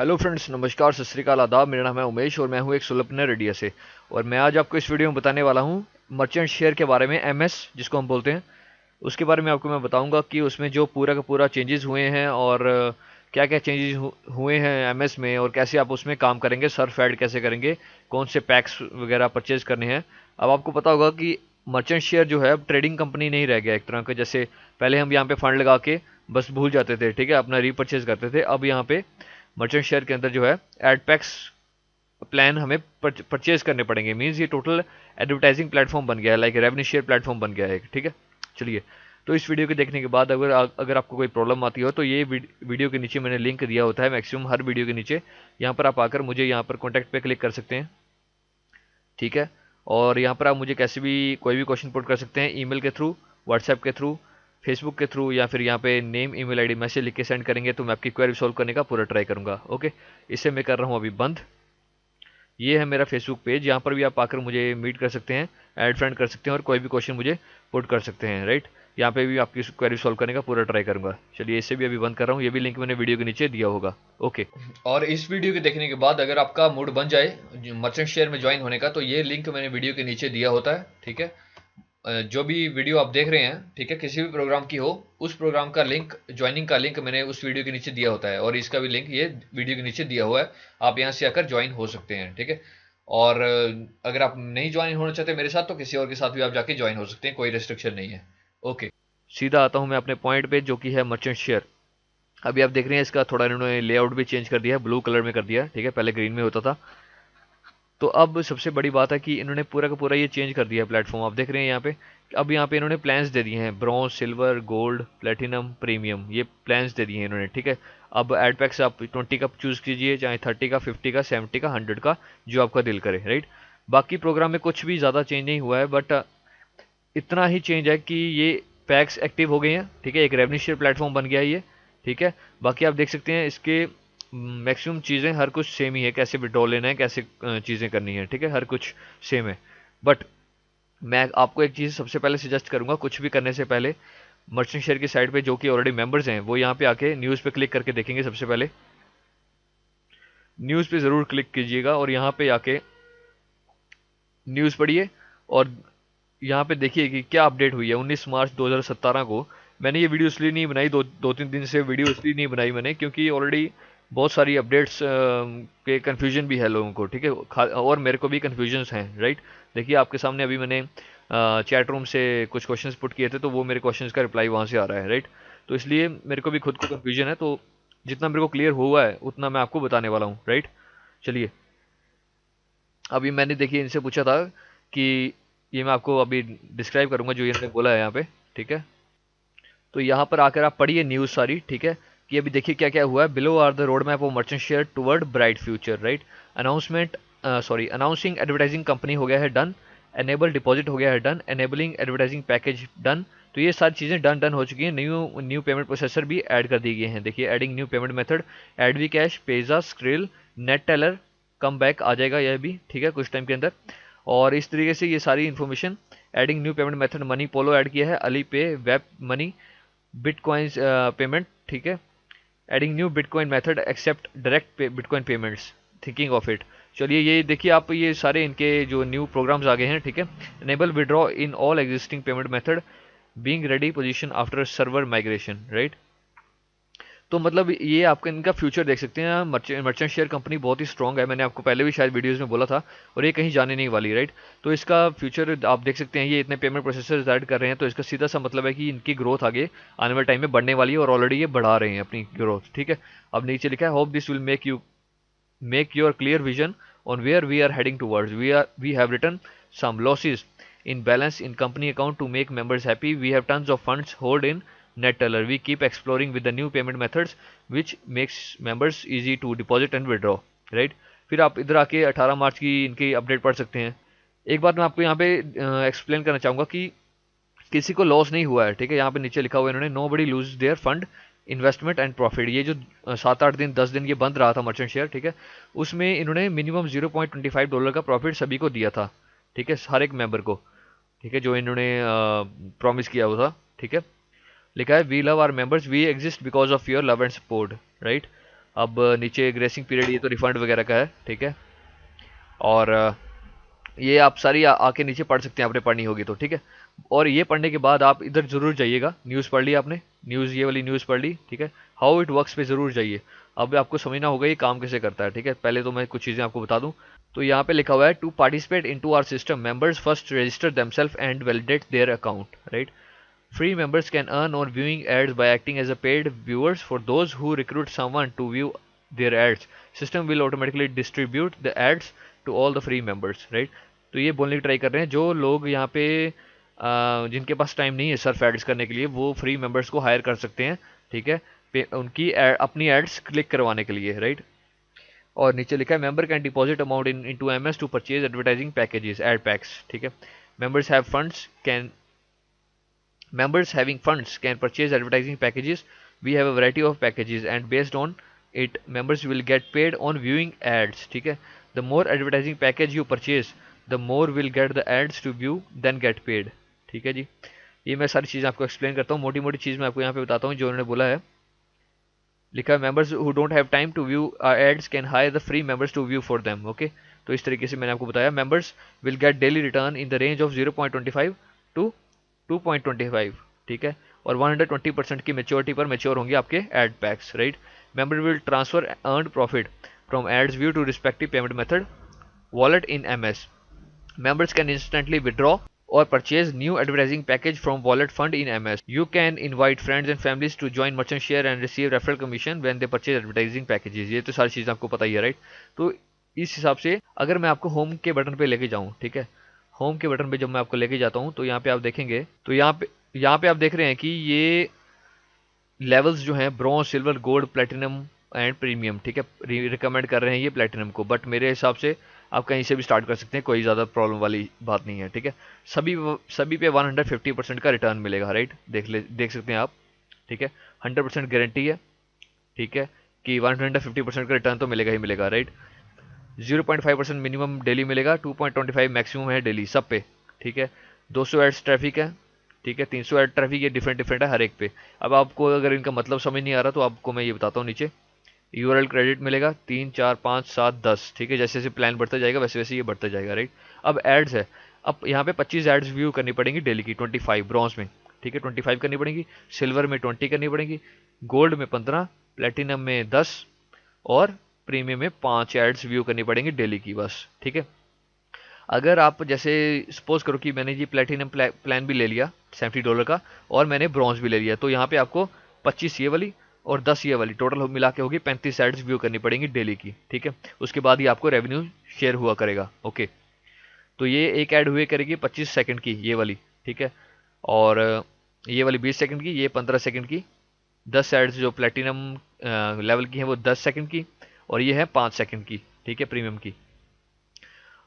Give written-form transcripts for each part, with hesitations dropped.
Hello friends, नमस्कार, सत श्री अकाल, आदाब। मेरा नाम है उमेश और मैं हूं एक सुलभनर रेडिया से। और मैं आज आपको इस वीडियो में बताने वाला हूं मर्चेंट शेयर के बारे में, एमएस जिसको हम बोलते हैं। उसके बारे में आपको मैं बताऊंगा कि उसमें जो पूरा का पूरा चेंजेस हुए हैं और क्या क्या चेंजेस हुए हैं एमएस में, और कैसे आप उसमें काम करेंगे, सर्फ ऐड कैसे करेंगे, कौन से पैक्स वगैरह परचेज करने हैं। अब आपको पता होगा कि मर्चेंट शेयर जो है अब ट्रेडिंग कंपनी नहीं रह गया एक तरह का। जैसे पहले हम यहाँ पे फंड लगा के बस भूल जाते थे, ठीक है, अपना रीपरचेज करते थे। अब यहाँ पे मर्चेंट शेयर के अंदर जो है एड पैक्स प्लान हमें परचेज करने पड़ेंगे। मींस ये टोटल एडवर्टाइजिंग प्लेटफॉर्म बन गया है, लाइक रेवेन्यू शेयर प्लेटफॉर्म बन गया है, ठीक है। चलिए, तो इस वीडियो को देखने के बाद अगर आपको कोई प्रॉब्लम आती हो तो ये वीडियो के नीचे मैंने लिंक दिया होता है, मैक्सिमम हर वीडियो के नीचे। यहाँ पर आप आकर मुझे यहाँ पर कॉन्टैक्ट पे क्लिक कर सकते हैं, ठीक है। और यहाँ पर आप मुझे कैसे भी कोई भी क्वेश्चन पुट कर सकते हैं, ईमेल के थ्रू, व्हाट्सएप के थ्रू, फेसबुक के थ्रू, या फिर यहाँ पे नेम ईमेल आईडी मैसेज लिख के सेंड करेंगे तो मैं आपकी क्वेरी सॉल्व करने का पूरा ट्राई करूंगा। ओके, इसे मैं कर रहा हूँ अभी बंद। ये है मेरा फेसबुक पेज, यहाँ पर भी आप आकर मुझे मीट कर सकते हैं, ऐड फ्रेंड कर सकते हैं और कोई भी क्वेश्चन मुझे पुट कर सकते हैं, राइट। यहाँ पे भी आपकी क्वेरी सॉल्व करने का पूरा ट्राई करूंगा। चलिए, इसे भी अभी बंद कर रहा हूँ, ये भी लिंक मैंने वीडियो के नीचे दिया होगा। ओके, और इस वीडियो के देखने के बाद अगर आपका मूड बन जाए मर्चेंट शेयर में ज्वाइन होने का, तो ये लिंक मैंने वीडियो के नीचे दिया होता है, ठीक है। जो भी वीडियो आप देख रहे हैं, ठीक है, किसी भी प्रोग्राम की हो, उस प्रोग्राम का लिंक, ज्वाइनिंग का लिंक मैंने उस वीडियो के नीचे दिया होता है, और इसका भी लिंक ये वीडियो के नीचे दिया हुआ है। आप यहाँ से आकर ज्वाइन हो सकते हैं, ठीक है। और अगर आप नहीं ज्वाइन होना चाहते मेरे साथ, तो किसी और के साथ भी आप जाके ज्वाइन हो सकते हैं, कोई रेस्ट्रिक्शन नहीं है। ओके, सीधा आता हूँ मैं अपने पॉइंट पे, जो कि है मर्चेंट शेयर। अभी आप देख रहे हैं इसका थोड़ा इन्होंने लेआउट भी चेंज कर दिया है, ब्लू कलर में कर दिया, ठीक है, पहले ग्रीन में होता था। तो अब सबसे बड़ी बात है कि इन्होंने पूरा का पूरा ये चेंज कर दिया है प्लेटफॉर्म। आप देख रहे हैं यहाँ पे, अब यहाँ पे इन्होंने प्लान्स दे दिए हैं, bronze, silver, gold, platinum, premium, ये प्लान्स दे दिए हैं इन्होंने, ठीक है। अब एड पैक से आप 20 का चूज कीजिए, चाहे 30 का, 50 का, 70 का, 100 का, जो आपका दिल करे, राइट। बाकी प्रोग्राम में कुछ भी ज़्यादा चेंज नहीं हुआ है, बट इतना ही चेंज है कि ये पैक्स एक्टिव हो गए हैं, ठीक है, एक रेवेन्यू शेयर प्लेटफॉर्म बन गया है ये, ठीक है। बाकी आप देख सकते हैं इसके मैक्सिमम चीज़ें हर कुछ सेम ही है, कैसे विड्रॉ लेना है, कैसे चीज़ें करनी है, ठीक है, हर कुछ सेम है। बट मैं आपको एक चीज़ सबसे पहले सजेस्ट करूंगा, कुछ भी करने से पहले मर्चेंट शेयर की साइट पे जो कि ऑलरेडी मेंबर्स हैं, वो यहाँ पे आके न्यूज़ पे क्लिक करके देखेंगे। सबसे पहले न्यूज़ पे ज़रूर क्लिक कीजिएगा और यहाँ पे आके न्यूज़ पढ़िए, और यहाँ पे देखिए कि क्या अपडेट हुई है 19 मार्च 2017 को। मैंने ये वीडियो इसलिए नहीं बनाई, दो तीन दिन से वीडियो इसलिए नहीं बनाई मैंने, क्योंकि ऑलरेडी बहुत सारी अपडेट्स के कन्फ्यूजन भी है लोगों को, ठीक है, और मेरे को भी कन्फ्यूजन्स हैं, राइट। देखिए, आपके सामने अभी मैंने चैट रूम से कुछ क्वेश्चंस पुट किए थे, तो वो मेरे क्वेश्चंस का रिप्लाई वहाँ से आ रहा है, राइट। तो इसलिए मेरे को भी खुद को कन्फ्यूजन है, तो जितना मेरे को क्लियर हुआ है उतना मैं आपको बताने वाला हूँ, राइट। चलिए, अभी मैंने देखिए इनसे पूछा था कि ये मैं आपको अभी डिस्क्राइब करूंगा जो इन्होंने बोला है यहाँ पे, ठीक है। तो यहाँ पर आकर आप पढ़िए न्यूज़ सारी, ठीक है, कि अभी देखिए क्या क्या हुआ है। Below are the road map of merchant share toward bright future, right. Announcement, sorry, announcing advertising company हो गया है डन, एनेबल डिपॉजिट हो गया है done, enabling advertising package done. तो ये सारी चीज़ें डन डन हो चुकी हैं। न्यू न्यू पेमेंट प्रोसेसर भी ऐड कर दिए गए हैं। देखिए, adding new payment method, AdvCash, Payza, Skrill, Neteller, come back आ जाएगा यह भी, ठीक है, कुछ टाइम के अंदर। और इस तरीके से ये सारी information, adding new payment method, money polo add किया है, अली पे, वेब मनी, बिटकॉइंस पेमेंट, ठीक है, adding new bitcoin method, accept direct bitcoin payments, thinking of it. चलिए, ये देखिए आप, ये सारे इनके जो न्यू प्रोग्राम्स आ गए हैं, ठीक है। Enable withdraw in all existing payment method, being ready position after server migration, right. तो मतलब ये आपका इनका फ्यूचर देख सकते हैं। मर्चेंट शेयर कंपनी बहुत ही स्ट्रांग है, मैंने आपको पहले भी शायद वीडियोस में बोला था, और ये कहीं जाने नहीं वाली, राइट। तो इसका फ्यूचर आप देख सकते हैं, ये इतने पेमेंट प्रोसेसर ऐड कर रहे हैं, तो इसका सीधा सा मतलब है कि इनकी ग्रोथ आगे आने वाले टाइम में बढ़ने वाली है, और ऑलरेडी ये बढ़ा रहे हैं अपनी ग्रोथ, ठीक है। अब नीचे लिखा है, hope this will make your clear vision on where we are heading towards. We have written some losses in balance in company account to make members happy. We have tons of funds hold in NetTeller. We keep exploring with the new payment methods which makes members easy to deposit and withdraw. Right? फिर आप इधर आके 18 मार्च की इनकी update पढ़ सकते हैं। एक बात मैं आपको यहाँ पे एक्सप्लेन करना चाहूँगा कि किसी को लॉस नहीं हुआ है, ठीक है। यहाँ पे नीचे लिखा हुआ है इन्होंने, nobody lose their fund, investment and profit. ये जो 7-8 दिन 10 दिन ये बंद रहा था मर्चेंट शेयर, ठीक है, उसमें इन्होंने मिनिमम $0.25 का प्रॉफिट सभी को दिया था, ठीक है, हर एक मेंबर को, ठीक है, जो इन्होंने प्रॉमिस किया हुआ था, ठीक है। लिखा है, we love our members, we exist because of your love and support, right. अब नीचे ग्रेसिंग पीरियड, ये तो रिफंड वगैरह का है, ठीक है। और ये आप सारी आके नीचे पढ़ सकते हैं, आपने पढ़नी होगी तो, ठीक है। और ये पढ़ने के बाद आप इधर जरूर जाइएगा, न्यूज़ पढ़ ली आपने, न्यूज़ ये वाली न्यूज़ पढ़ ली, ठीक है। हाउ इट वर्क्स पे जरूर जाइए। अब आपको समझना होगा ये काम कैसे करता है, ठीक है। पहले तो मैं कुछ चीज़ें आपको बता दूं। तो यहाँ पे लिखा हुआ है, to participate in to our system members first register themselves and validate their account, right. Free members can earn on viewing ads by acting as a paid viewers for those who recruit someone to view their ads. System will automatically distribute the ads to all the free members, right? तो ये बोलने की try कर रहे हैं, जो लोग यहाँ पे जिनके पास टाइम नहीं है सर्फ एड्स करने के लिए, वो फ्री मेंबर्स को हायर कर सकते हैं, ठीक है, उनकी अपनी एड्स क्लिक करवाने के लिए, राइट। और नीचे लिखा है, member can deposit amount into MS to purchase advertising packages, ad packs, ठीक है। Members have funds can Members having funds can purchase advertising packages. We have a variety of packages and based on it members will get paid on viewing ads, ठीक है। The more advertising package you purchase, the more will get the ads to view then get paid, ठीक है जी। ये मैं सारी चीज़ें आपको explain करता हूँ, मोटी मोटी चीज़ मैं आपको यहाँ पे बताता हूँ जो उन्होंने बोला है। लिखा है, members who don't have time to view ads can hire the free members to view for them, okay. तो इस तरीके से मैंने आपको बताया, members will get daily return in the range of 0.25 to 2.25, ठीक है। और 120% की मेच्योरिटी पर मेच्योर होंगे आपके ad packs, right. Member will transfer earned profit from ads view to respective payment method wallet in MS. Members can instantly withdraw or purchase new advertising package from wallet fund in MS. You can invite friends and families to join merchant share and receive referral commission when they purchase advertising packages. ये तो सारी चीज़ आपको पता ही है, right. तो इस हिसाब से अगर मैं आपको होम के बटन पे लेके जाऊँ, ठीक है, होम के बटन पे जब मैं आपको लेके जाता हूँ तो यहाँ पे आप देखेंगे, तो यहाँ पे आप देख रहे हैं कि ये लेवल्स जो हैं, bronze, silver, gold, platinum and premium, ठीक है, रिकमेंड कर रहे हैं ये प्लेटिनम को, बट मेरे हिसाब से आप कहीं से भी स्टार्ट कर सकते हैं, कोई ज़्यादा प्रॉब्लम वाली बात नहीं है, ठीक है। सभी पे 150% का रिटर्न मिलेगा, राइट। देख सकते हैं आप, ठीक है। 100% गारंटी है, ठीक है, कि 150% का रिटर्न तो मिलेगा ही मिलेगा, राइट। 0.5% मिनिमम डेली मिलेगा, 2.25 मैक्सिमम है डेली सब पे, ठीक है। 200 एड्स ट्रैफिक है, ठीक है। 300 एड ट्रैफिक, ये डिफरेंट डिफरेंट है हर एक पे। अब आपको अगर इनका मतलब समझ नहीं आ रहा तो आपको मैं ये बताता हूँ, नीचे यूआरएल क्रेडिट मिलेगा 3, 4, 5, 7, 10, ठीक है। जैसे जैसे प्लान बढ़ता जाएगा वैसे वैसे ये बढ़ता जाएगा, राइट। अब एड्स है, अब यहाँ पे 25 एड्स व्यू करनी पड़ेंगी डेली की, 25 ब्रॉन्ज में, ठीक है, 25 करनी पड़ेंगी, सिल्वर में 20 करनी पड़ेंगी, गोल्ड में 15, प्लेटिनम में 10 और प्रीमियम में 5 एड्स व्यू करनी पड़ेंगी डेली की, बस, ठीक है। अगर आप जैसे सपोज करो कि मैंने ये प्लेटिनम प्लान भी ले लिया $70 का और मैंने ब्रॉन्ज भी ले लिया, तो यहाँ पे आपको 25 ये वाली और 10 ये वाली टोटल मिला के होगी 35 एड्स व्यू करनी पड़ेंगी डेली की, ठीक है। उसके बाद ही आपको रेवेन्यू शेयर हुआ करेगा, ओके। तो ये एक ऐड हुए करेगी 25 सेकंड की ये वाली, ठीक है, और ये वाली 20 सेकंड की, ये 15 सेकंड की। 10 एड्स जो प्लेटिनम लेवल की हैं वो 10 सेकंड की, और ये है 5 सेकंड की, ठीक है, प्रीमियम की।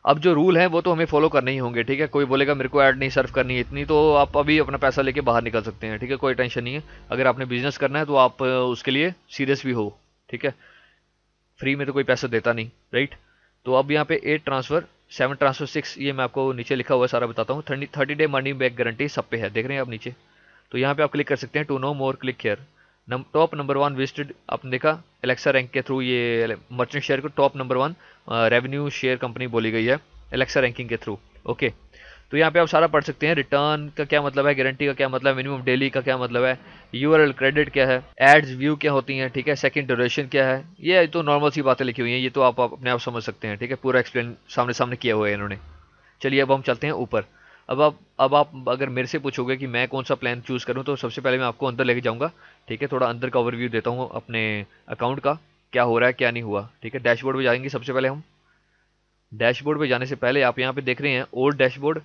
अब जो रूल है वो तो हमें फॉलो करने ही होंगे, ठीक है। कोई बोलेगा मेरे को ऐड नहीं सर्व करनी है इतनी, तो आप अभी अपना पैसा लेके बाहर निकल सकते हैं, ठीक है, कोई टेंशन नहीं है। अगर आपने बिजनेस करना है तो आप उसके लिए सीरियस भी हो, ठीक है। फ्री में तो कोई पैसा देता नहीं, राइट। तो अब यहाँ पे 8 ट्रांसफर, 7 ट्रांसफर, 6, ये मैं आपको नीचे लिखा हुआ है सारा बताता हूँ। 30 डे मनी बैक गारंटी सब पे है, देख रहे हैं आप नीचे। तो यहाँ पे आप क्लिक कर सकते हैं, to know more click here. Top number 1 visited, आपने देखा एलेक्सा रैंक के थ्रू ये मर्चेंट शेयर को top number 1 revenue share company बोली गई है एलेक्सा रैंकिंग के थ्रू, ओके। तो यहाँ पे आप सारा पढ़ सकते हैं, रिटर्न का क्या मतलब है, गारंटी का क्या मतलब है, मिनिमम डेली का क्या मतलब है, यूआरएल क्रेडिट क्या है, एड्स व्यू क्या होती हैं, ठीक है, सेकंड ड्यूरेशन क्या है। ये तो नॉर्मल सी बातें लिखी हुई हैं, ये तो आप अपने आप समझ सकते हैं, ठीक है, पूरा एक्सप्लेन सामने सामने किया हुआ है इन्होंने। चलिए अब हम चलते हैं ऊपर। अब आप अगर मेरे से पूछोगे कि मैं कौन सा प्लान चूज़ करूं, तो सबसे पहले मैं आपको अंदर लेके जाऊंगा, ठीक है। थोड़ा अंदर का ओवरव्यू देता हूं अपने अकाउंट का, क्या हो रहा है क्या नहीं हुआ, ठीक है। डैशबोर्ड पे जाएंगे सबसे पहले हम। डैशबोर्ड पे जाने से पहले आप यहाँ पे देख रहे हैं ओल्ड डैशबोर्ड,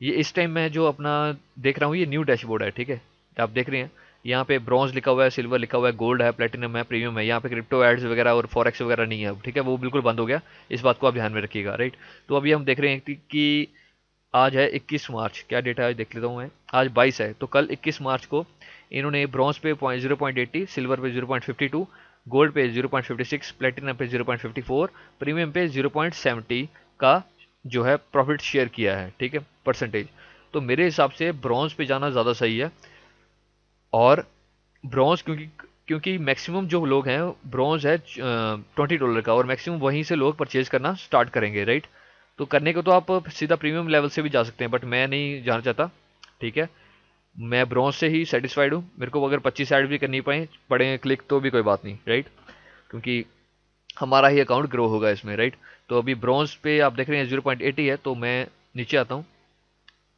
ये इस टाइम मैं जो अपना देख रहा हूँ ये न्यू डैशबोर्ड है, ठीक है। आप देख रहे हैं यहाँ पे ब्रॉन्ज लिखा हुआ है, सिल्वर लिखा हुआ है, गोल्ड है, प्लेटिनम है, प्रीमियम है। यहाँ पे क्रिप्टो एड्स वगैरह और फॉरेक्स वगैरह नहीं है, ठीक है, वो बिल्कुल बंद हो गया। इस बात को आप ध्यान में रखिएगा, राइट। तो अभी हम देख रहे हैं कि आज है 21 मार्च, क्या डेट है आज देख लेता हूँ मैं, आज 22 है। तो कल 21 मार्च को इन्होंने ब्रॉन्ज पे 0.80, सिल्वर पे 0.52, गोल्ड पे 0.56, प्लेटिनम पे 0.54, प्रीमियम पे 0.70 का जो है प्रॉफिट शेयर किया है, ठीक है, परसेंटेज। तो मेरे हिसाब से ब्रॉन्ज पे जाना ज़्यादा सही है। और ब्रॉन्ज क्योंकि क्योंकि मैक्सिमम जो लोग हैं ब्रॉन्ज है $20 का, और मैक्सिमम वहीं से लोग परचेज करना स्टार्ट करेंगे, राइट। तो करने को तो आप सीधा प्रीमियम लेवल से भी जा सकते हैं, बट मैं नहीं जाना चाहता, ठीक है। मैं ब्रॉन्ज से ही सेटिस्फाइड हूँ। मेरे को अगर 25 ऐड भी करनी पड़े क्लिक तो भी कोई बात नहीं, राइट, क्योंकि हमारा ही अकाउंट ग्रो होगा इसमें, राइट। तो अभी ब्रॉन्ज पे आप देख रहे हैं 0.80 है, तो मैं नीचे आता हूँ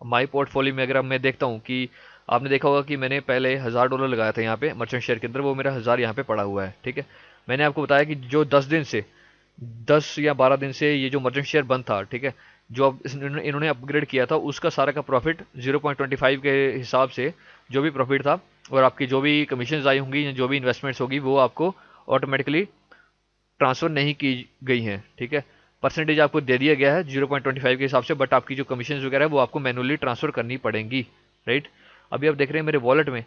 माई पोर्टफोलियो में। अगर अब मैं देखता हूँ कि आपने देखा होगा कि मैंने पहले $1000 लगाया था यहाँ पे मर्चेंट शेयर के अंदर, वो मेरा 1000 यहाँ पे पड़ा हुआ है, ठीक है। मैंने आपको बताया कि जो 10 या 12 दिन से ये जो मर्चेंट शेयर बंद था, ठीक है, जो अब इन्होंने अपग्रेड किया था, उसका सारा का प्रॉफिट 0.25 के हिसाब से जो भी प्रॉफिट था, और आपकी जो भी कमीशन आई होंगी, जो भी इन्वेस्टमेंट्स होगी, वो आपको ऑटोमेटिकली ट्रांसफर नहीं की गई हैं, ठीक है। परसेंटेज आपको दे दिया गया है 0.25 के हिसाब से, बट आपकी जो कमीशन वगैरह है वो आपको मैनुअली ट्रांसफर करनी पड़ेंगी, राइट। अभी आप देख रहे हैं मेरे वॉलेट में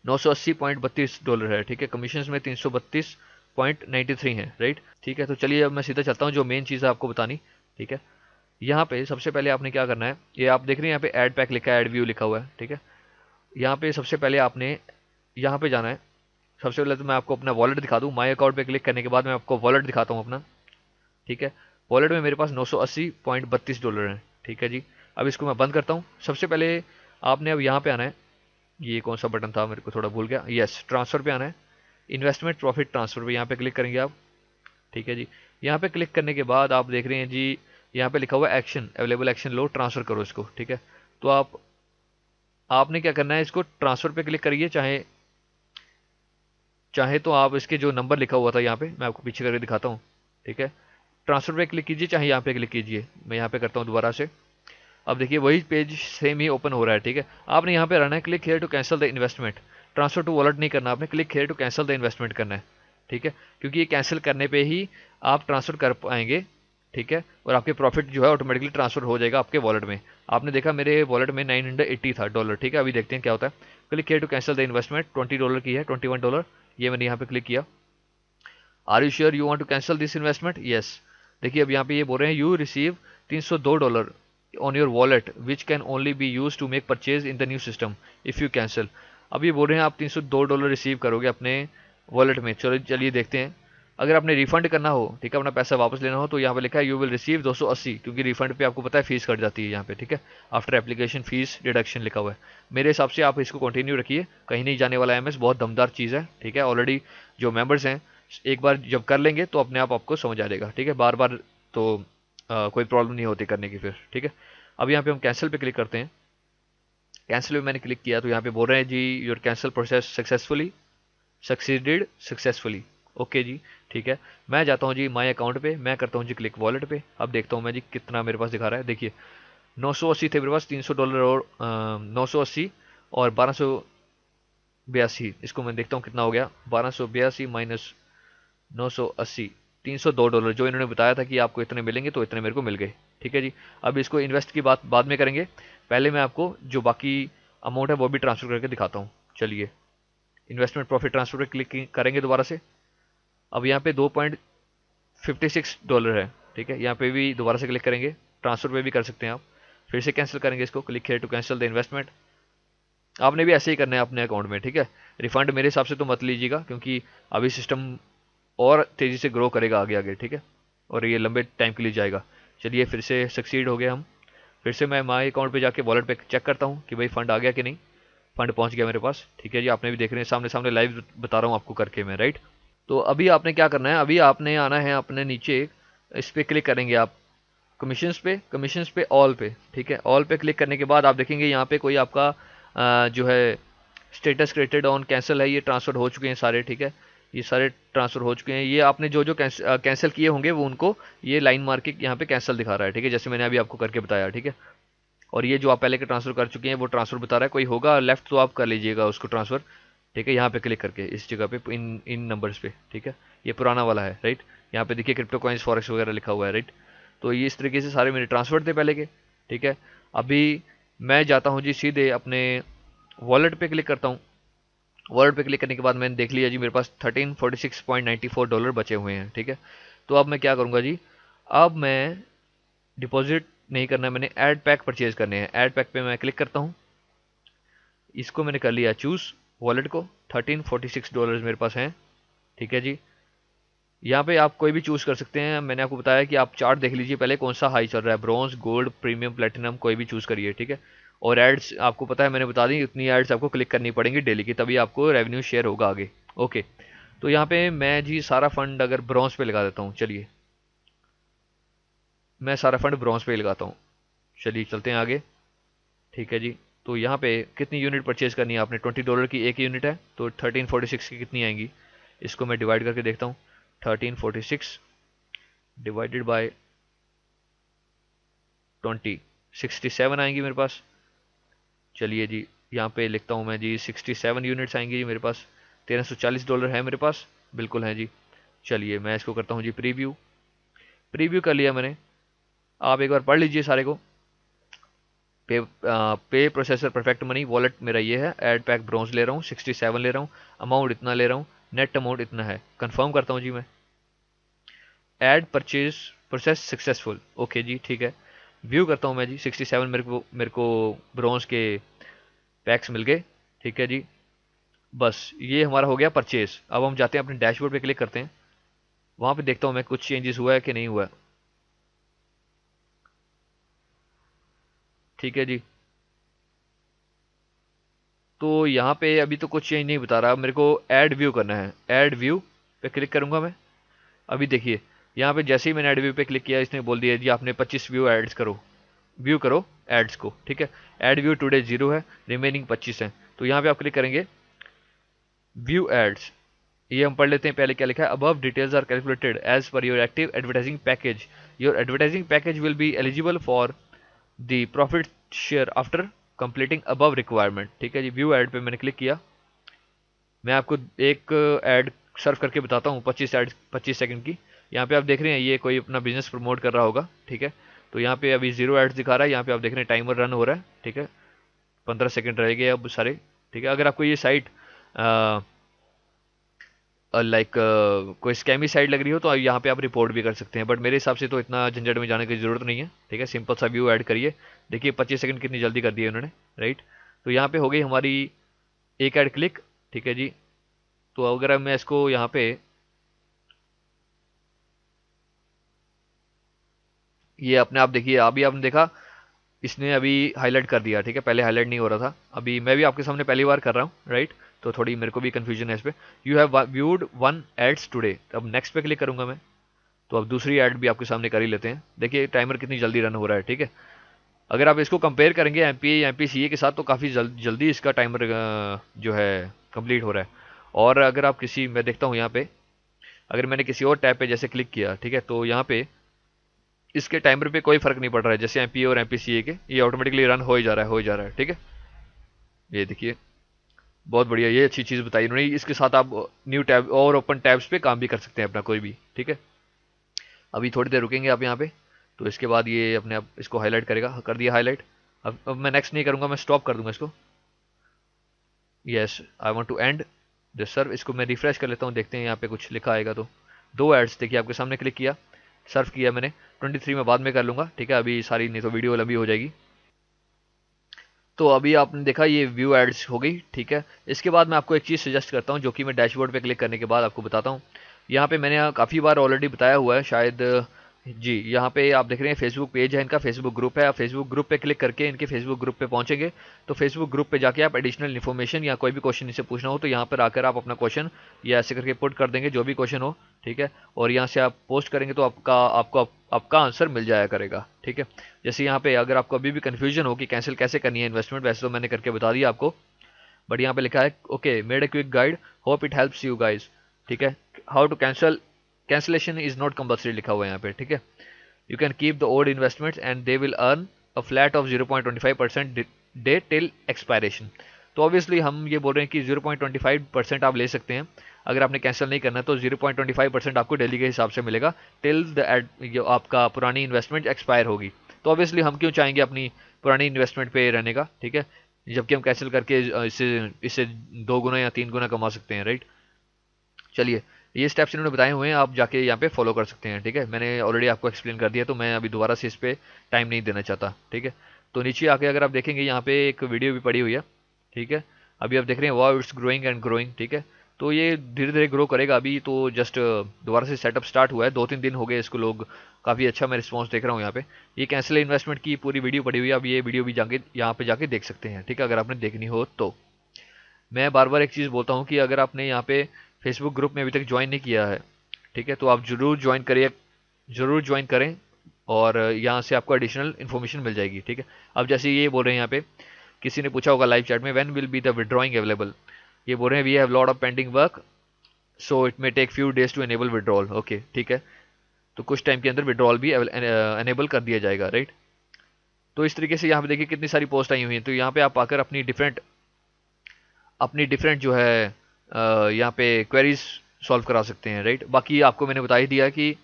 $980.32 है, ठीक है। कमीशन में 332.93 है, राइट, ठीक है। तो चलिए अब मैं सीधा चलता हूँ जो मेन चीज़ है आपको बतानी, ठीक है। यहाँ पे सबसे पहले आपने क्या करना है, ये आप देख रहे हैं यहाँ पे ऐड पैक लिखा है, ऐड व्यू लिखा हुआ है, ठीक है। यहाँ पे सबसे पहले आपने यहाँ पे जाना है। सबसे पहले तो मैं आपको अपना वॉलेट दिखा दूँ। माई अकाउंट पे क्लिक करने के बाद मैं आपको वॉलेट दिखाता हूँ अपना, ठीक है। वॉलेट में मेरे पास $980.32 है, ठीक है जी। अब इसको मैं बंद करता हूँ। सबसे पहले आपने अब यहाँ पे आना है, ये कौन सा बटन था, मेरे को थोड़ा भूल गया, यस, ट्रांसफर पे आना है। इन्वेस्टमेंट प्रॉफिट ट्रांसफर पे यहाँ पे क्लिक करेंगे आप, ठीक है जी। यहाँ पे क्लिक करने के बाद आप देख रहे हैं जी, यहाँ पे लिखा हुआ है एक्शन अवेलेबल, एक्शन लो, ट्रांसफर करो इसको, ठीक है। तो आपने क्या करना है, इसको ट्रांसफर पे क्लिक करिए, चाहे चाहे तो आप इसके जो नंबर लिखा हुआ था यहाँ पे, मैं आपको पीछे करके दिखाता हूँ, ठीक है। ट्रांसफर पे क्लिक कीजिए, चाहे यहाँ पे क्लिक कीजिए। मैं यहाँ पे करता हूँ दोबारा से। अब देखिए वही पेज सेम ही ओपन हो रहा है, ठीक है। आपने यहाँ पे रहना है, click here to cancel the investment. Transfer to wallet नहीं करना आपने, click here to cancel the investment करना है, ठीक है। क्योंकि ये कैंसिल करने पे ही आप ट्रांसफर कर पाएंगे, ठीक है, और आपके प्रॉफिट जो है ऑटोमेटिकली ट्रांसफर हो जाएगा आपके वॉलेट में। आपने देखा मेरे वॉलेट में 980 था डॉलर, ठीक है। अभी देखते हैं क्या होता है। Click here to cancel the investment, $20 की है, $21, ये मैंने यहाँ पे क्लिक किया। Are you sure you want to cancel this investment, yes. देखिए अब यहाँ पे ये बोल रहे हैं you receive $302 on your wallet which can only be use to make purchase in the new system if you cancel. अब ये बोल रहे हैं आप $302 रिसीव करोगे अपने वॉलेट में। चलो चलिए देखते हैं। अगर आपने रिफंड करना हो, ठीक है, अपना पैसा वापस लेना हो, तो यहाँ पे लिखा है यू विल रिसीव 280, क्योंकि रिफंड पे आपको पता है फीस कट जाती है यहाँ पे, ठीक है। आफ्टर एप्लीकेशन फीस डिडक्शन लिखा हुआ है। मेरे हिसाब से आप इसको कंटिन्यू रखिए, कहीं नहीं जाने वाला एमएस, बहुत दमदार चीज़ है, ठीक है। ऑलरेडी जो मेंबर्स हैं एक बार जब कर लेंगे तो अपने आप आपको समझ आ जाएगा, ठीक है। बार बार तो कोई प्रॉब्लम नहीं होती करने की फिर, ठीक है। अब यहाँ पे हम कैंसिल पे क्लिक करते हैं। कैंसिल पे मैंने क्लिक किया तो यहाँ पे बोल रहे हैं जी your cancel process successfully succeeded successfully, okay जी, ठीक है। मैं जाता हूँ जी माई अकाउंट पे, मैं करता हूँ जी क्लिक वॉलेट पे। अब देखता हूँ मैं जी कितना मेरे पास दिखा रहा है। देखिए 980 थे मेरे पास, $300 और 980 और 1282, इसको मैं देखता हूँ कितना हो गया। 1282 माइनस 980, $302 जो इन्होंने बताया था कि आपको इतने मिलेंगे, तो इतने मेरे को मिल गए, ठीक है जी। अब इसको इन्वेस्ट की बात बाद में करेंगे, पहले मैं आपको जो बाकी अमाउंट है वो भी ट्रांसफर करके दिखाता हूँ। चलिए इन्वेस्टमेंट प्रॉफिट ट्रांसफर पर क्लिक करेंगे दोबारा से। अब यहाँ पे $2.56 है, ठीक है। यहाँ पे भी दोबारा से क्लिक करेंगे, ट्रांसफर पे भी कर सकते हैं आप। फिर से कैंसिल करेंगे इसको, click here to cancel the investment. आपने भी ऐसे ही करना है अपने अकाउंट में, ठीक है। रिफंड मेरे हिसाब से तो मत लीजिएगा, क्योंकि अभी सिस्टम और तेज़ी से ग्रो करेगा आगे आगे, ठीक है, और ये लंबे टाइम के लिए जाएगा। चलिए फिर से सक्सीड हो गया हम। फिर से मैं माई अकाउंट पे जाके वॉलेट पे चेक करता हूँ कि भाई फंड आ गया कि नहीं। फंड पहुँच गया मेरे पास, ठीक है जी। आपने भी देख रहे हैं सामने सामने लाइव बता रहा हूँ आपको करके मैं, राइट। तो अभी आपने क्या करना है, अभी आपने आना है अपने नीचे, इस पर क्लिक करेंगे आप कमीशंस पे ऑल पे, ठीक है। ऑल पे क्लिक करने के बाद आप देखेंगे यहाँ पे कोई आपका जो है स्टेटस क्रिएटेड ऑन कैंसिल है, ये ट्रांसफर हो चुके हैं सारे, ठीक है। ये सारे ट्रांसफर हो चुके हैं। ये आपने जो जो कैंसिल किए होंगे वो उनको ये लाइन मार के यहाँ पे कैंसिल दिखा रहा है, ठीक है, जैसे मैंने अभी आपको करके बताया, ठीक है। और ये जो आप पहले के ट्रांसफर कर चुके हैं वो ट्रांसफर बता रहा है। कोई होगा लेफ्ट तो आप कर लीजिएगा उसको ट्रांसफर, ठीक है, यहाँ पे क्लिक करके इस जगह पे इन इन नंबर्स पे, ठीक है। ये पुराना वाला है, राइट। यहाँ पे देखिए क्रिप्टो कॉइन्स फॉरेक्स वगैरह लिखा हुआ है, राइट। तो ये इस तरीके से सारे मेरे ट्रांसफर थे पहले के, ठीक है। अभी मैं जाता हूँ जी सीधे अपने वॉलेट पे क्लिक करता हूँ। वॉलेट पे क्लिक करने के बाद मैंने देख लिया जी मेरे पास $1346.94 बचे हुए हैं, ठीक है। तो अब मैं क्या करूँगा जी, अब मैं डिपॉजिट नहीं करना है, मैंने ऐड पैक परचेज करने हैं। ऐड पैक पे मैं क्लिक करता हूँ, इसको मैंने कर लिया चूज़। वॉलेट को, $1346 मेरे पास हैं। ठीक है जी, यहाँ पे आप कोई भी चूज़ कर सकते हैं। मैंने आपको बताया कि आप चार्ट देख लीजिए पहले कौन सा हाई चल रहा है, ब्रॉन्ज, गोल्ड, प्रीमियम, प्लेटिनम, कोई भी चूज़ करिए। ठीक है, और एड्स आपको पता है, मैंने बता दी उतनी एड्स आपको क्लिक करनी पड़ेंगी डेली की, तभी आपको रेवेन्यू शेयर होगा आगे। ओके, तो यहाँ पे मैं जी सारा फंड अगर ब्रॉन्ज पे लगा देता हूँ, चलिए मैं सारा फंड ब्रॉन्ज पे लगाता हूँ। चलिए चलते हैं आगे। ठीक है जी, तो यहाँ पे कितनी यूनिट परचेज करनी है आपने, $20 की एक यूनिट है, तो 1346 की कितनी आएंगी, इसको मैं डिवाइड करके देखता हूँ। 1346 डिवाइडेड बाय 20, 67 आएंगी मेरे पास। चलिए जी, यहाँ पे लिखता हूँ मैं जी 67 यूनिट्स आएंगी जी मेरे पास। $1340 है मेरे पास, बिल्कुल है जी। चलिए मैं इसको करता हूँ जी प्रीव्यू। प्रीव्यू कर लिया मैंने, आप एक बार पढ़ लीजिए सारे को। पे प्रोसेसर परफेक्ट मनी, वॉलेट मेरा ये है, एड पैक ब्रॉन्ज ले रहा हूँ, 67 ले रहा हूँ, अमाउंट इतना ले रहा हूँ, नेट अमाउंट इतना है। कंफर्म करता हूँ जी मैं, add purchase process successful, okay जी ठीक है। व्यू करता हूँ मैं जी, 67 मेरे को ब्रॉन्ज के पैक्स मिल गए। ठीक है जी, बस ये हमारा हो गया परचेज। अब हम जाते हैं अपने डैशबोर्ड पे क्लिक करते हैं, वहाँ पे देखता हूँ मैं कुछ चेंजेस हुआ है कि नहीं हुआ है। ठीक है जी, तो यहाँ पे अभी तो कुछ चेंज नहीं बता रहा, मेरे को ऐड व्यू करना है। ऐड व्यू पे क्लिक करूंगा मैं। अभी देखिए यहाँ पे जैसे ही मैंने ऐड व्यू पे क्लिक किया, इसने बोल दिया जी आपने 25 व्यू एड्स करो, व्यू करो एड्स को। ठीक है, ऐड व्यू टुडे 0 है, रिमेनिंग 25 है। तो यहाँ पे आप क्लिक करेंगे व्यू एड्स, ये हम पढ़ लेते हैं पहले क्या लिखा है। Above details are calculated as per your active advertising package, your advertising package will be eligible for the profit share after completing above requirement. ठीक है जी, व्यू एड पे मैंने क्लिक किया। मैं आपको एक ऐड सर्व करके बताता हूँ, 25 सेकंड की। यहाँ पे आप देख रहे हैं ये कोई अपना बिजनेस प्रमोट कर रहा होगा। ठीक है, तो यहाँ पे अभी 0 एड्स दिखा रहा है, यहाँ पे आप देख रहे हैं टाइमर रन हो रहा है। ठीक है, 15 सेकंड रह गए अब सारे। ठीक है, अगर आपको ये साइट लाइक कोई स्कैमी साइट लग रही हो तो यहाँ पे आप रिपोर्ट भी कर सकते हैं, बट मेरे हिसाब से तो इतना झंझट में जाने की जरूरत नहीं है। ठीक है, सिंपल सा व्यू ऐड करिए। देखिए 25 सेकंड कितनी जल्दी कर दी है उन्होंने, राइट। तो यहाँ पे हो गई हमारी एक ऐड क्लिक। ठीक है जी, तो अगर मैं इसको यहाँ पे, ये अपने आप देखिए, अभी आपने देखा इसने अभी हाईलाइट कर दिया। ठीक है, पहले हाईलाइट नहीं हो रहा था, अभी मैं भी आपके सामने पहली बार कर रहा हूँ, राइट। तो थोड़ी मेरे को भी कंफ्यूजन है इस पे। You have viewed 1 ads today, अब नेक्स्ट पे क्लिक करूंगा मैं, तो अब दूसरी ऐड भी आपके सामने कर ही लेते हैं। देखिए टाइमर कितनी जल्दी रन हो रहा है। ठीक है, अगर आप इसको कंपेयर करेंगे एमपीए एमपीसीए के साथ तो काफ़ी जल्दी इसका टाइमर जो है कंप्लीट हो रहा है। और अगर आप किसी, मैं देखता हूँ यहाँ पे, अगर मैंने किसी और टैब पे जैसे क्लिक किया, ठीक है, तो यहाँ पे इसके टाइमर पे कोई फर्क नहीं पड़ रहा है, जैसे एमपीए और एमपीसीए के, ये ऑटोमेटिकली रन हो ही जा रहा है, हो ही जा रहा है। ठीक है, ये देखिए बहुत बढ़िया, ये अच्छी चीज़ बताई उन्होंने। इसके साथ आप न्यू टैब और ओपन टैब्स पे काम भी कर सकते हैं अपना कोई भी। ठीक है, अभी थोड़ी देर रुकेंगे आप यहाँ पे, तो इसके बाद ये अपने आप इसको हाईलाइट करेगा। कर दिया हाईलाइट। अब मैं नेक्स्ट नहीं करूँगा, मैं स्टॉप कर दूंगा इसको। Yes, I want to end this serve. इसको मैं रिफ्रेश कर लेता हूँ, देखते हैं यहाँ पे कुछ लिखा आएगा तो। दो एड्स देखिए आपके सामने, क्लिक किया, सर्व किया मैंने। 23 में बाद में कर लूँगा। ठीक है, अभी सारी नहीं तो वीडियो लंबी हो जाएगी। तो अभी आपने देखा ये व्यू एड्स हो गई। ठीक है, इसके बाद मैं आपको एक चीज़ सजेस्ट करता हूँ जो कि मैं डैशबोर्ड पे क्लिक करने के बाद आपको बताता हूँ। यहाँ पे मैंने काफ़ी बार ऑलरेडी बताया हुआ है शायद जी। यहाँ पे आप देख रहे हैं फेसबुक पेज है इनका, फेसबुक ग्रुप है। आप फेसबुक ग्रुप पे क्लिक करके इनके फेसबुक ग्रुप पे पहुंचेंगे, तो फेसबुक ग्रुप पे जाके आप एडिशनल इन्फॉर्मेशन या कोई भी क्वेश्चन इनसे पूछना हो तो यहाँ पर आकर आप अपना क्वेश्चन या ऐसे करके पुट कर देंगे जो भी क्वेश्चन हो। ठीक है, और यहाँ से आप पोस्ट करेंगे तो आपका आंसर मिल जाया करेगा। ठीक है, जैसे यहाँ पे अगर आपको अभी भी कन्फ्यूजन हो कि कैंसिल कैसे करनी है इन्वेस्टमेंट, वैसे तो मैंने करके बता दिया आपको, बट यहाँ पे लिखा है okay made a quick guide, hope it helps you guys. ठीक है, how to cancellation is not compulsory लिखा हुआ है यहाँ पे। ठीक है, you can keep the old investments and they will earn a flat of 0.25% day till expiration। तो ऑब्वियसली हम ये बोल रहे हैं कि 0.25% आप ले सकते हैं। अगर आपने कैंसिल नहीं करना तो 0.25% आपको डेली के हिसाब से मिलेगा टिल जो आपका पुरानी इन्वेस्टमेंट एक्सपायर होगी। तो ऑब्वियसली हम क्यों चाहेंगे अपनी पुरानी इन्वेस्टमेंट पे रहने का, ठीक है, जबकि हम कैंसिल करके इससे इससे 2 गुना या 3 गुना कमा सकते हैं, राइट। चलिए, ये स्टेप्स इन्होंने बताए हुए हैं, आप जाके यहाँ पे फॉलो कर सकते हैं। ठीक है, मैंने ऑलरेडी आपको एक्सप्लेन कर दिया तो मैं अभी दोबारा से इस पे टाइम नहीं देना चाहता। ठीक है, तो नीचे आके अगर आप देखेंगे यहाँ पे एक वीडियो भी पड़ी हुई है। ठीक है, अभी आप देख रहे हैं wow it's growing and growing, ठीक है। तो ये धीरे धीरे ग्रो करेगा। अभी तो जस्ट दोबारा से सेटअप स्टार्ट हुआ है, 2-3 दिन हो गए इसको, लोग काफ़ी अच्छा मैं रिस्पॉन्स देख रहा हूँ यहाँ पे। ये कैंसिल इन्वेस्टमेंट की पूरी वीडियो पड़ी हुई है, अब ये वीडियो भी जाके यहाँ पे जाके देख सकते हैं, ठीक है, अगर आपने देखनी हो तो। मैं बार बार एक चीज़ बोलता हूँ कि अगर आपने यहाँ पे फेसबुक ग्रुप में अभी तक ज्वाइन नहीं किया है, ठीक है, तो आप जरूर ज्वाइन करिए, जरूर ज्वाइन करें, और यहाँ से आपको एडिशनल इन्फॉर्मेशन मिल जाएगी, ठीक है। अब जैसे ये बोल रहे हैं यहाँ पे, किसी ने पूछा होगा लाइव चैट में, when will be the withdrawing available. ये बोल रहे हैं we have lot of pending work so it may take few days to enable withdrawal. Okay, ठीक है, तो कुछ टाइम के अंदर विड्रॉल भी एनेबल कर दिया जाएगा, राइट। तो इस तरीके से यहाँ पे देखिए कितनी सारी पोस्ट आई हुई हैं। तो यहाँ पे आप आकर अपनी डिफरेंट जो है यहाँ पे क्वेरीज सॉल्व करा सकते हैं, राइट। बाकी आपको मैंने बता ही दिया कि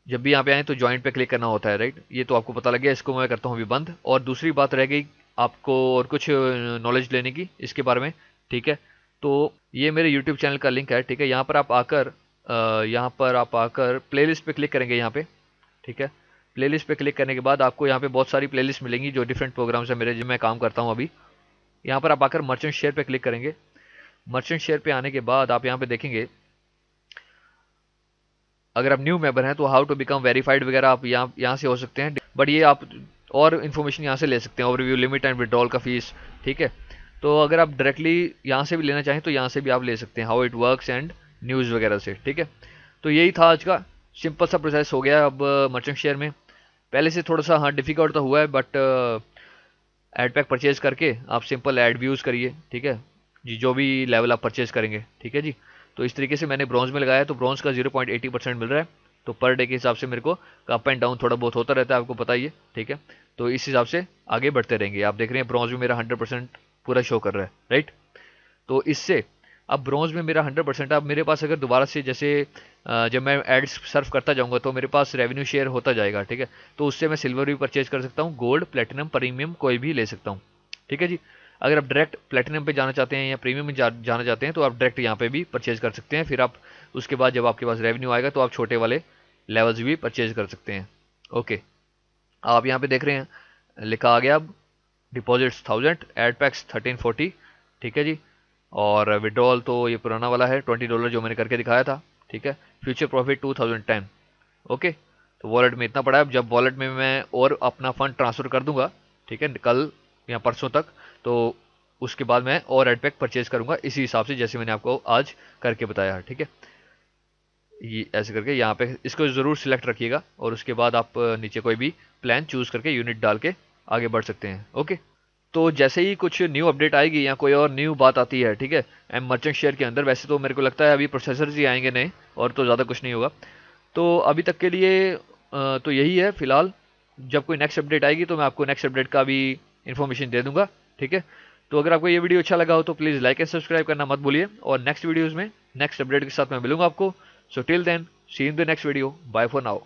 जब भी यहाँ पे आए तो ज्वाइंट पे क्लिक करना होता है, राइट। ये तो आपको पता लग गया, इसको मैं करता हूँ अभी बंद। और दूसरी बात रह गई आपको और कुछ नॉलेज लेने की इसके बारे में, ठीक है। तो ये मेरे यूट्यूब चैनल का लिंक है, ठीक है। यहाँ पर आप आकर प्लेलिस्ट पे क्लिक करेंगे यहाँ पे, ठीक है। प्लेलिस्ट पे क्लिक करने के बाद आपको यहाँ पे बहुत सारी प्लेलिस्ट मिलेंगी जो डिफरेंट प्रोग्राम्स है मेरे, जो मैं काम करता हूँ अभी। यहाँ पर आप आकर मर्चेंट शेयर पे क्लिक करेंगे। मर्चेंट शेयर पे आने के बाद आप यहाँ पे देखेंगे, अगर आप न्यू मेंबर हैं तो हाउ टू बिकम वेरीफाइड वगैरह आप यहाँ से हो सकते हैं, बट ये आप और इन्फॉर्मेशन यहाँ से ले सकते हैं, ओवरव्यू, लिमिट एंड विड्रॉल का फीस, ठीक है। तो अगर आप डायरेक्टली यहाँ से भी लेना चाहें तो यहाँ से भी आप ले सकते हैं, how it works and news वगैरह से, ठीक है। तो यही था आज का सिंपल सा प्रोसेस हो गया अब मर्चेंट शेयर में। पहले से थोड़ा सा हाँ डिफिकल्ट तो हुआ है, बट एड पैक परचेज करके आप सिंपल एड व्यूज़ करिए, ठीक है जी, जो भी लेवल आप परचेज करेंगे, ठीक है जी। तो इस तरीके से मैंने ब्रॉन्ज में लगाया, तो ब्रॉन्ज का 0.80% मिल रहा है। तो पर डे के हिसाब से मेरे को अप एंड डाउन थोड़ा बहुत होता रहता है, आपको पता ही है, ठीक है। तो इस हिसाब से आगे बढ़ते रहेंगे। आप देख रहे हैं ब्रॉन्ज में मेरा 100% पूरा शो कर रहा है, राइट। तो इससे अब ब्रॉन्ज में मेरा 100%, अब मेरे पास अगर दोबारा से जैसे जब मैं एड्स सर्व करता जाऊंगा तो मेरे पास रेवेन्यू शेयर होता जाएगा, ठीक है। तो उससे मैं सिल्वर भी परचेज कर सकता हूँ, गोल्ड, प्लेटिनम, प्रीमियम कोई भी ले सकता हूँ, ठीक है जी। अगर आप डायरेक्ट प्लेटिनम पे जाना चाहते हैं या प्रीमियम में जाना चाहते हैं तो आप डायरेक्ट यहाँ पे भी परचेज कर सकते हैं। फिर आप उसके बाद जब आपके पास रेवेन्यू आएगा तो आप छोटे वाले लेवल्स भी परचेज कर सकते हैं। ओके, आप यहाँ पे देख रहे हैं लिखा आ गया अब डिपॉजिट्स 1000, एड पैक्स 1340, ठीक है जी। और विड्रॉल तो ये पुराना वाला है $20 जो मैंने करके दिखाया था, ठीक है। Future profit 2010। ओके, तो वॉलेट में इतना पड़ा है। जब वॉलेट में मैं और अपना फंड ट्रांसफ़र कर दूंगा, ठीक है, कल या परसों तक, तो उसके बाद मैं और एड पैक परचेज करूंगा इसी हिसाब से जैसे मैंने आपको आज करके बताया, ठीक है। ये ऐसे करके यहाँ पे इसको ज़रूर सिलेक्ट रखिएगा और उसके बाद आप नीचे कोई भी प्लान चूज़ करके यूनिट डाल के आगे बढ़ सकते हैं। ओके, तो जैसे ही कुछ न्यू अपडेट आएगी या कोई और न्यू बात आती है, ठीक है, एम मर्चेंट शेयर के अंदर, वैसे तो मेरे को लगता है अभी प्रोसेसर्स ही आएंगे नए और तो ज़्यादा कुछ नहीं होगा। तो अभी तक के लिए तो यही है फिलहाल। जब कोई नेक्स्ट अपडेट आएगी तो मैं आपको नेक्स्ट अपडेट का भी इन्फॉर्मेशन दे दूंगा, ठीक है। तो अगर आपको ये वीडियो अच्छा लगा हो तो प्लीज़ लाइक एंड सब्सक्राइब करना मत भूलिए, और नेक्स्ट वीडियोज़ में नेक्स्ट अपडेट के साथ मैं मिलूंगा आपको। So till then, see in the next video, bye for now.